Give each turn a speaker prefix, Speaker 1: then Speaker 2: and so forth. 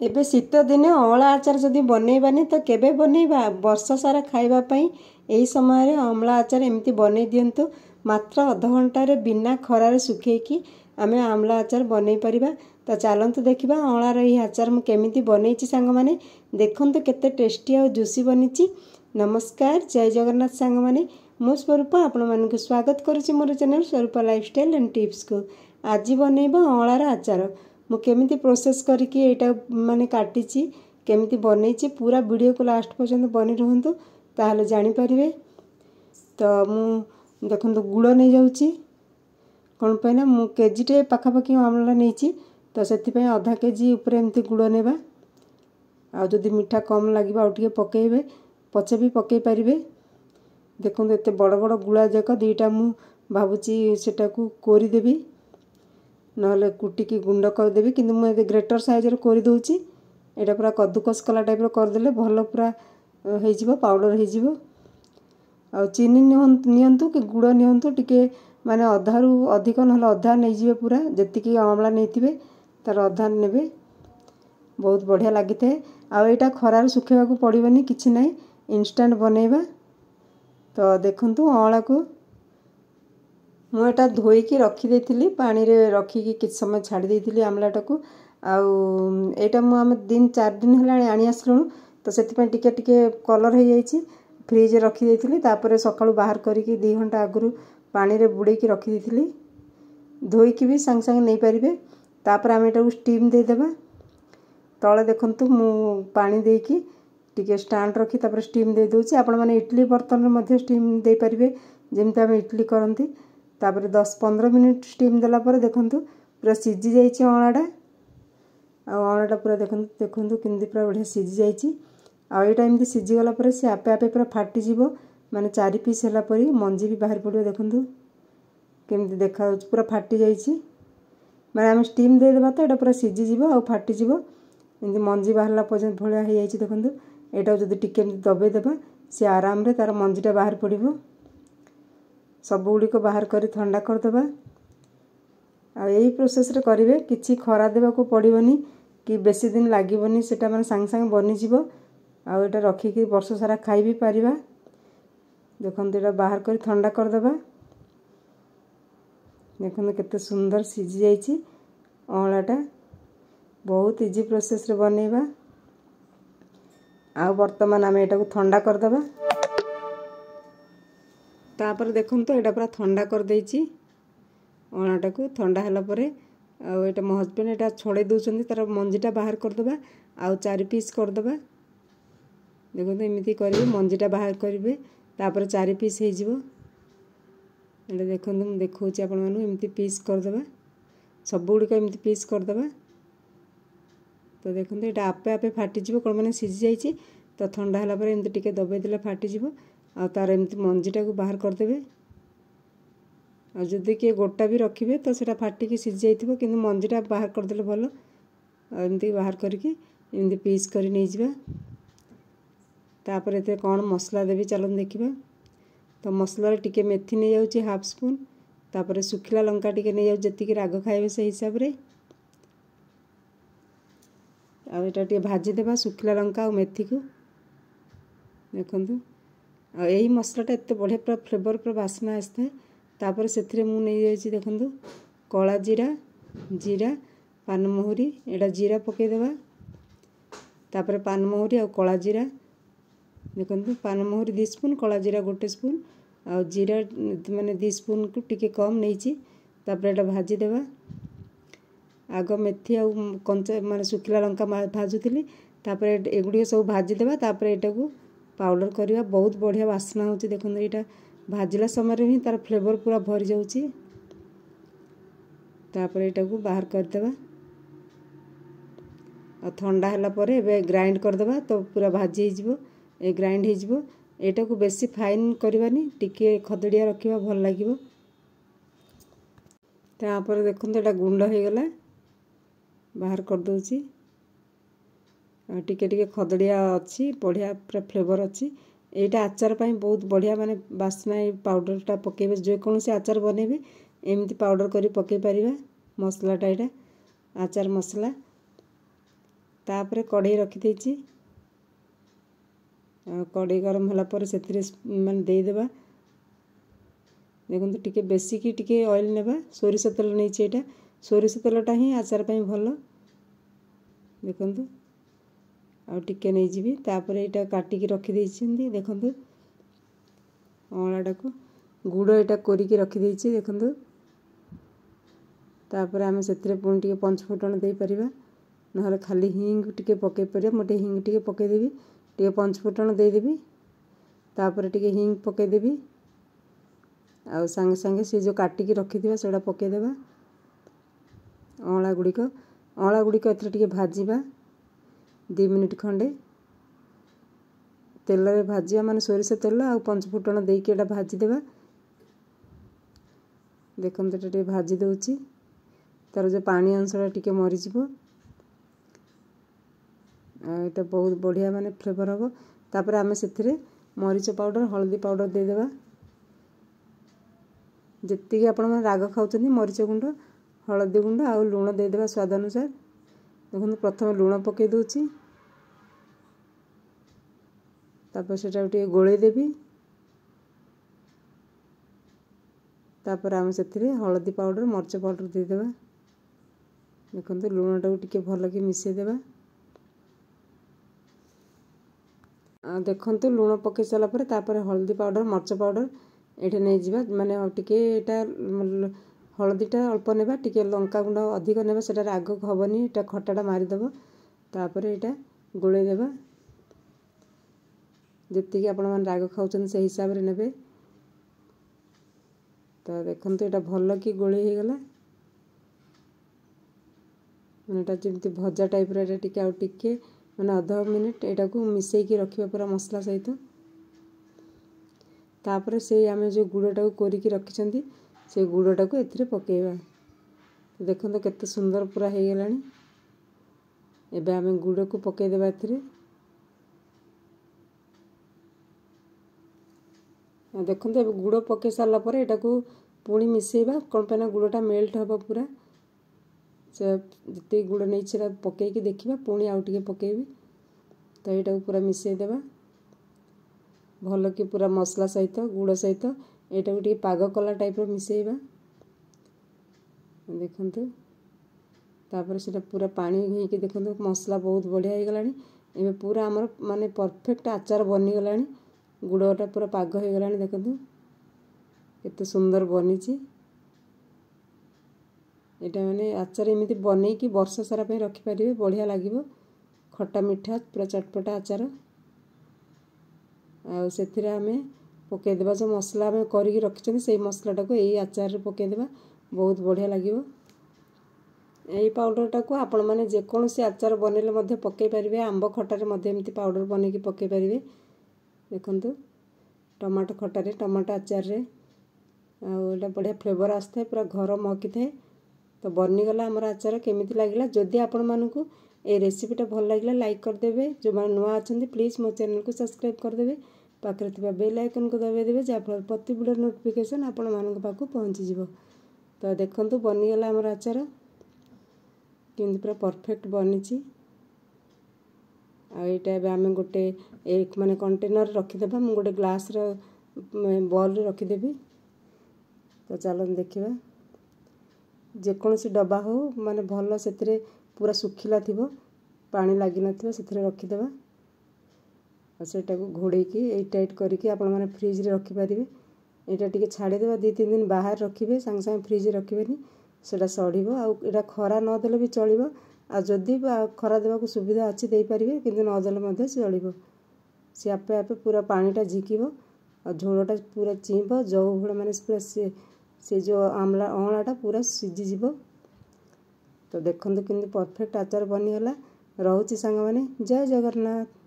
Speaker 1: एबे शीत दिने अमला आचार जदि बनैबानी तो केबे बनैबा वर्ष सारा खाइबा पई एही समय रे अमला आचार एमती बनै दियंतु मात्र आधा घंटा रे बिना खरा रे सुखेकी आमे आमला आचार बनै परिबा। तो चलतु देखिबा अमला रे आचार मु केमिति बनैछि सांग माने देखंतु केते टेस्टी और जुसी बनिछि। नमस्कार जय जगन्नाथ सांग माने मो स्वरूप आपण मानक स्वागत करूछि मोर चैनल स्वरूप लाइफस्टाइल एंड टिप्स को। आज बनैबा अमला रे आचार मु केमिति प्रोसेस करके एटा माने काटिछि केमिति बनैछि पूरा वीडियो को लास्ट पर्यंत बनि रहंतु ताहले जानि परिबे। तो मु देखंतु गुड़ नै जाउछि कोन पैना मु केजीटे पाखापाखि आमला नैछि तो सेति पय आधा केजी ऊपर एमती गुड़ नेबा आ जदि मीठा कम लागिबा आ टिके पकेइबे पछे भी पकेइ परिबे। देखंतु एते बड़ बड़ गुड़ा जाक दुईटा मु भाबुछि सेटा को कोरी देबी नहले कुटिकी गुंड कर देबी किंतु मु ग्रेटर साइज रे कोरी दोउछि एटा पूरा कद्दूकस कला टाइप रो कर देले भलो पूरा हे जिवो पाउडर हे जिवो। आ चीनी नियंतु कि गुड़ नियंतु टिके माने अधारू अधिक नहले अधा नै जिवे पूरा जतिकी आमला नैतिबे तार अधा नेबे बहुत बढ़िया लागिथे। आ एटा खरार सुखेबा को पड़िबनी किछि नै इंस्टेंट बनैबा। तो देखंतु अमला को मु एटा धोई की रखी देथिली पानी रे रखी की किछ समय छाडी देथिली आमलाटा को आउ एटा मु हम दिन 4 दिन हलाणी आनी आसलुनु तो सेति पे टिके टिके कलर हे जाईची फ्रिज रे रखी देथिली तापरे सकाळु बाहर करी की 2 घंटा आगरु पानी रे बुडे की रखी देथिली धोई की भी संग संग नै परिबे। तापर हम एटा को स्टीम दे देबा तळे देखंतु मु पानी दे की टिके स्टैंड रखी तापर स्टीम दे दोची आपण माने इडली बर्तन रे मध्ये स्टीम दे परिबे जेमते हम इडली करंती। तापर 10-15 मिनिट स्टीम देला पर देखंतु पूरा सिझी जाईची अमलाटा आ अमलाटा पूरा देखंतु किंदी पूरा बढ़िया सिझी जाईची आ एटा एमती सिझी गला पर से आपे आपे पूरा फाटी जीवो माने 4 पीस हला परी मंजी भी बाहर पड़ियो देखंतु केमती देखा पूरा फाटी जाईची माने हम स्टीम दे देबा तो एटा पूरा सिझी जीवो आ फाटी जीवो एमती मंजी बाहरला पर्यंत भलिया हे जाईची देखंतु एटा जदी टिके एमती दबे देबा से आराम रे तार मंजीटा बाहर पड़िबो सब गुडी को बाहर करी ठंडा कर देबा। आ एही प्रोसेस रे करिवे किछि खरा देबा को पड़िबनी कि बेसी दिन लागिबनी सेटा माने संग संग बनि जिवो आ एटा रखी की वर्ष सारा खाइ भी परिबा। देखंतु एटा बाहर करी ठंडा कर देबा देखंतु केते सुंदर सिझी जाईची अमलाटा बहुत इजी प्रोसेस रे बनेबा। आ वर्तमान हम एटा को ठंडा कर देबा तापर देखंतु एटा पूरा ठंडा कर देइची अमलाटा को ठंडा हला परे आ एटा मो हस्बैंड एटा छोड़े दोचंदी तार मंजीटा बाहर कर देबा आ 4 पीस कर देबा देखंतु एमिति करिवे मंजीटा बाहर करिवे तापर 4 पीस हे जिवो एटा देखंतु हम देखौची आपण मानु एमिति पीस कर देबा सब गुडी को एमिति पीस कर देबा। तो देखंतु एटा आपे आपे फाटी जिवो कोन माने सिझी जाईची तो ठंडा हला परे एमिति टिके दबे देले फाटी जिवो आ तार एमिति मंजीटा को बाहर कर देबे आ जदि के गोटा भी रखिबे तो सेटा फाटी की सिझ जाइथिबो किंतु मंजीटा बाहर कर देले भलो आ एमिति बाहर करके एमिति पीस करी नै जिबा। तापर एते कोन मसला देबी चलन देखिबा तो मसला रे टिके मेथी नै जाउची हाफ स्पून तापर सुखिला लंका टिके नै जाउ जति के राग खाइबे से हिसाब रे आ एटा टिके भाजी देबा सुखिला लंका और मेथी को देखंतु आ एही मसलाटा एते बढ़िया पूरा फ्लेवर पूरा वासना आस्थे। तापर सेथिरे मु नै जाईची देखंतु कला जीरा जीरा पान मोहरी एटा जीरा पके देबा तापर पान मोहरी और कला जीरा देखंतु पान मोहरी 2 स्पून कला जीरा 1 स्पून और जीरा माने 2 स्पून को टिके कम नैची तापर एटा भाजी देबा आगो मेथी और कंचा माने सुखिला लंका भाजुतिली तापर एगुडी सब भाजी देबा तापर एटा को पाउडर करिया बहुत बढ़िया वासना होची देखंतु एटा भाजिला समय रे ही तार फ्लेवर पूरा भर जाउची। तापर एटा को बाहर कर देबा आ ठंडा हला परे एबे ग्राइंड कर देबा तो पूरा भाजी हे जिवो ए ग्राइंड हे जिवो एटा को बेसी फाइन करबानी टिके खदड़िया रखिबा भल लागिवो। तापर देखंतु एटा गुंड हे गेला बाहर कर दोची टिके टिके खदड़िया अच्छी बढ़िया पूरा फ्लेवर अच्छी एटा आचार पाई बहुत बढ़िया माने बासना पाउडरटा पकेबे जे कोन से आचार बनेबे एमिति पाउडर करी पके परिबा मसलाटा एटा आचार मसला तापर कढ़ई रखी देछि कढ़ई गरम होला पर सेथिरे माने देदेबा देखो टिके बेसी की टिके ऑयल नेबा सोरिष तेल नहीं एटा सोरिष तेलटा ही आचार पई भलो देखो आ टिके नहीं जीवी तापर एटा काटी की रखी देछि देखो अमलाटा को गुड़ एटा कोरी की रखी देछि देखो तापर आम से पुणी टे पंचफुटन दे परिबा नहले खाली हिंग टिके पके परिबा मोटे हिंग टिके पके देबी टिके पंचफुटन दे देबी तापर टिके हिंग पके देबी आ संगे संगे से जो काटी की रखी दिबा सेडा पके देबा अमला गुड़िक एथरे टिके भाजीबा 2 मिनिट खंडे तेल रे भाजिया माने सोरिष तेल आ पंचफुटन दे के एटा भाजी देबा देखो टिके भाजी दउची तार जो पानी अंशटा टिके मरी जीवो एटा बहुत बढ़िया माने फ्लेवर हम तापर आम से मरीच पाउडर हल्दी पाउडर दे देबा जितकी आपण राग खाउछन मरीच गुंड हल्दी गुंड आ लूण दे देबा स्वाद अनुसार देखो प्रथम लूण पके दूची तापर सेटा टिके गोळे देबी तापर आम से हल्दी पाउडर मरीच पाउडर दे देबा देखो लूणटा टिके भल कि मिसई देबा देखो लूण पकई सारा पर तापर हल्दी पाउडर मरीच पाउडर ये नहीं जावा माने टिके एटा हल्दीटा अल्प नेबा टिके लंका गुंड अधिक नेबा सेटा राग हबनी एटा खटाटा मारिदेव तापर एटा गोळे देबा जितकी आपण मन राग खाउछन से हिसाब रे नेबे तो देखो एटा भल कि गोळे हे गला माने जेमती भजा टाइप रे टिके आ टिके माने आधा मिनिट एटा को मिसई की रखिबा पूरा मसला सहित तापर से आमे जो गुड़टा को कोरी की रखिछंती से गुड़टा को एथिरे पकेबा देखो तो केते सुंदर पूरा हे गेलानी एबे आमे गुड़ को पके देबा एथिरे देखो तो गुड़ पके साला पर एटा को पुणी मिसेबा कोन पेना गुड़टा मेल्ट हबा पूरा से जिते गुड़ नहीं छेरा पके की देखिबा पुणी आउ टिके पकेबी तो एटा को पूरा मिसई देबा भल कि पूरा मसला सहित गुड़ सहित एटा को टिके पाग कला टाइप रो मिसेबा देखंतु तापर सेटा पूरा पानी हे कि देखंतु मसला बहुत बढ़िया हे गलानी एबे पूरा हमर माने परफेक्ट आचार बनी गलानी गुड़टा पूरा पाग हे गलानी देखंतु केते सुंदर बनीची एटा माने आचार एमिति बनै कि वर्ष सारा पे रखि परिबे बढ़िया लागिवो खट्टा मिठा पूरा चटपटा आचार आ सेथिरे आमे पके देबा जो मसला आमे करी कि रखिछन सेही मसलाटा को एही आचार रे पके देबा बहुत बढ़िया लागिवो एही पाउडरटा को आपण माने जे कोनोसी आचार बनेले मध्ये पके परिबे आंबो खट्टा रे मध्ये एमिति पाउडर बनै कि पके परिबे देखंतु टमाटो खट्टा रे टमाटो आचार रे आ एटा बढ़िया फ्लेवर आस्थे पूरा घर महकी थाए तो बनीगला आमर आचार केमिति लागिला जदि आपण मानकु ए रेसिपीटा भल लागिला लाइक कर देबे जो माने नुआ अछंती प्लीज मो चैनल को सब्सक्राइब कर देबे पाखरे थिबा बेल आइकन को दबाइ देबे जा फल प्रति वीडियो नोटिफिकेशन आपण मानक पाखु पहुंची जिवो तो देखंतु बनीगला आमर आचार किंतु पूरा परफेक्ट बनीची आ एटा बे आमे गोटे एक माने कंटेनर रखि देबा मु गोटे ग्लास रो बॉल रे रखि देबी तो चलन देखिबा जे कोनोसी डब्बा हो माने भल सेथिरे पूरा सुखिला थिबो पानी लागि नथिबो सेथिरे रखि देबा आ सेटा को घोड़े की ए टाइट करके आपण माने फ्रिज रे रखि परिबे एटा टिके छाडे देबा 2-3 दिन बाहर रखिबे संग संग फ्रिज रे रखिबेनी सेटा सड़ीबो आ एटा खरा न देले भी चलिबो आ जदी खरा देबा को सुविधा अछि देई परिबे किंतु न देले मध्ये चलिबो से आपे आपे पूरा पानीटा झिकिबो आ झोलटा पूरा चिंबो जो भळ माने पूरा से जो अमलाटा पूरा सिझी जीवो तो देखंतु किंतु परफेक्ट आचार बनी गला रहउची संग माने जय जगन्नाथ।